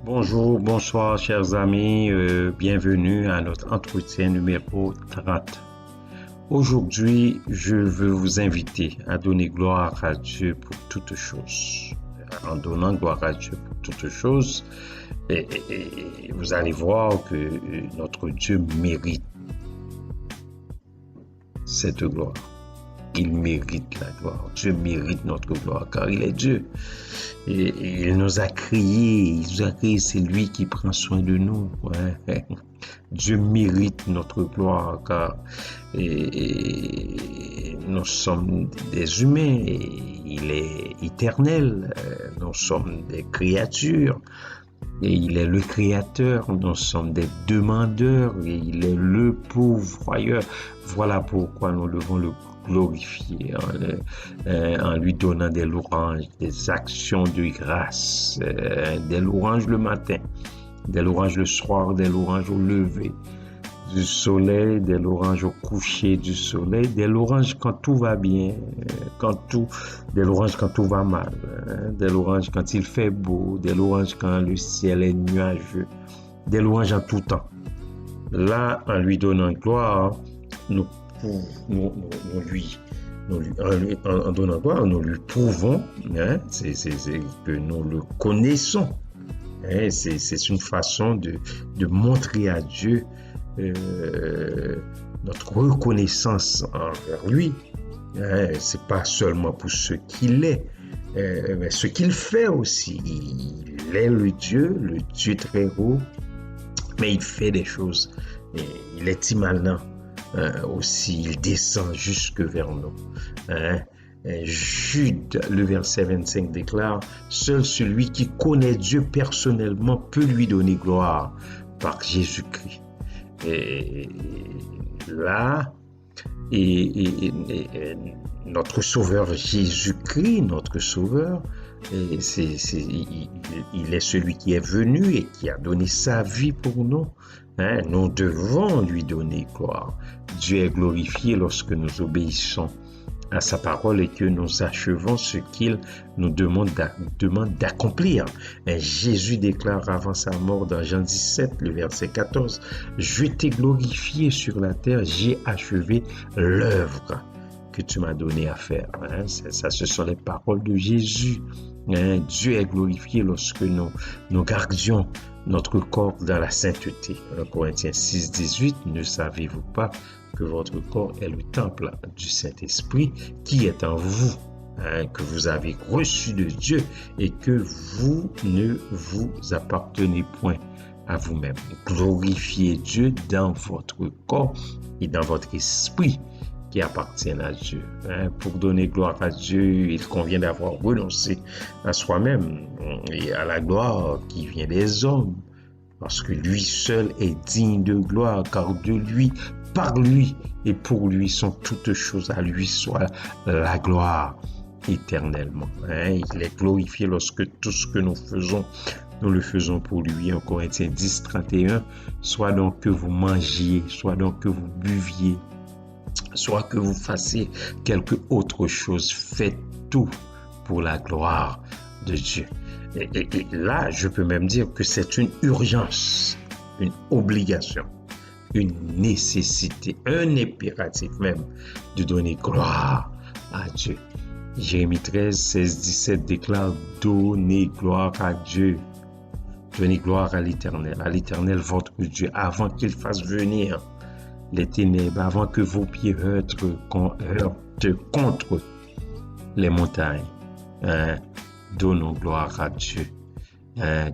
Bonjour, bonsoir, chers amis. Bienvenue à notre entretien numéro 30. Aujourd'hui, je veux vous inviter à donner gloire à Dieu pour toutes choses. En donnant gloire à Dieu pour toutes choses, vous allez voir que notre Dieu mérite cette gloire. Il mérite la gloire. Dieu mérite notre gloire car il est Dieu. Et il nous a créés. Il nous a créés. C'est lui qui prend soin de nous. Ouais. Dieu mérite notre gloire car nous sommes des humains. Et il est éternel. Nous sommes des créatures. Et il est le créateur. Nous sommes des demandeurs. Et il est le pourvoyeur. Voilà pourquoi nous devons le glorifier en lui donnant des louanges, des actions de grâce, des louanges le matin, des louanges le soir, des louanges au lever du soleil, des louanges au coucher du soleil, des louanges quand tout va bien, des louanges quand tout va mal, des louanges quand il fait beau, des louanges quand le ciel est nuageux, des louanges en tout temps. Là, en lui donnant gloire, en donnant gloire, nous lui prouvons c'est que nous le connaissons. C'est une façon de montrer à Dieu notre reconnaissance envers lui. C'est pas seulement pour ce qu'il est, mais ce qu'il fait aussi. Il est le Dieu très haut, mais il fait des choses. Il est immanent. Aussi, il descend jusque vers nous. Jude, le verset 25 déclare: seul celui qui connaît Dieu personnellement peut lui donner gloire par Jésus-Christ. Et là, notre Sauveur Jésus-Christ, notre Sauveur, il est celui qui est venu et qui a donné sa vie pour nous. Nous devons lui donner gloire. Dieu est glorifié lorsque nous obéissons à sa parole et que nous achevons ce qu'il nous demande d'accomplir. Jésus déclare avant sa mort dans Jean 17, le verset 14, « Je t'ai glorifié sur la terre, j'ai achevé l'œuvre que tu m'as donné à faire. » Ça, ce sont les paroles de Jésus. Dieu est glorifié lorsque nous gardions notre corps dans la sainteté. 1 Corinthiens 6, 18, ne savez-vous pas que votre corps est le temple du Saint-Esprit qui est en vous, que vous avez reçu de Dieu et que vous ne vous appartenez point à vous-même. Glorifiez Dieu dans votre corps et dans votre esprit qui appartiennent à Dieu. Pour donner gloire à Dieu, il convient d'avoir renoncé à soi-même et à la gloire qui vient des hommes, parce que lui seul est digne de gloire, car de lui, par lui et pour lui sont toutes choses, à lui soit la gloire éternellement. Il est glorifié lorsque tout ce que nous faisons, nous le faisons pour lui. En Corinthiens 10, 31, soit donc que vous mangiez, soit donc que vous buviez, soit que vous fassiez quelque autre chose, faites tout pour la gloire de Dieu. Et là, je peux même dire que c'est une urgence, une obligation, une nécessité, un impératif même de donner gloire à Dieu. Jérémie 13, 16, 17 déclare: donnez gloire à Dieu. Donnez gloire à l'Éternel votre Dieu, avant qu'il fasse venir les ténèbres, avant que vos pieds heurtent contre les montagnes. Donnons gloire à Dieu.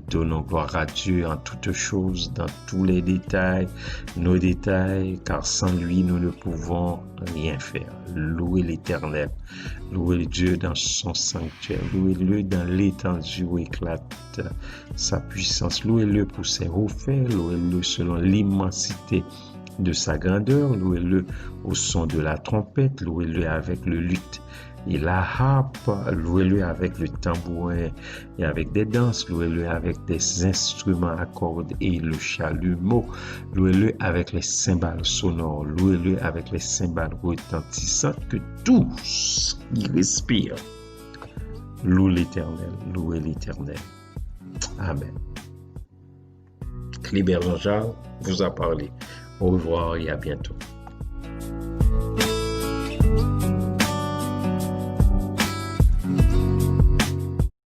Donnons gloire à Dieu en toutes choses, dans tous les détails, nos détails, car sans lui, nous ne pouvons rien faire. Louez l'Éternel, louez Dieu dans son sanctuaire, louez-le dans l'étendue où éclate sa puissance, louez-le pour ses hauts faits, louez-le selon l'immensité de sa grandeur, louez-le au son de la trompette, louez-le avec le luth et la harpe, louez-le avec le tambourin et avec des danses, louez-le avec des instruments à cordes et le chalumeau, louez-le avec les cymbales sonores, louez-le avec les cymbales retentissantes, que tout ce qui respire loue l'Éternel, louez l'Éternel. Amen. Clébert Jean-Charles vous a parlé. Au revoir et à bientôt.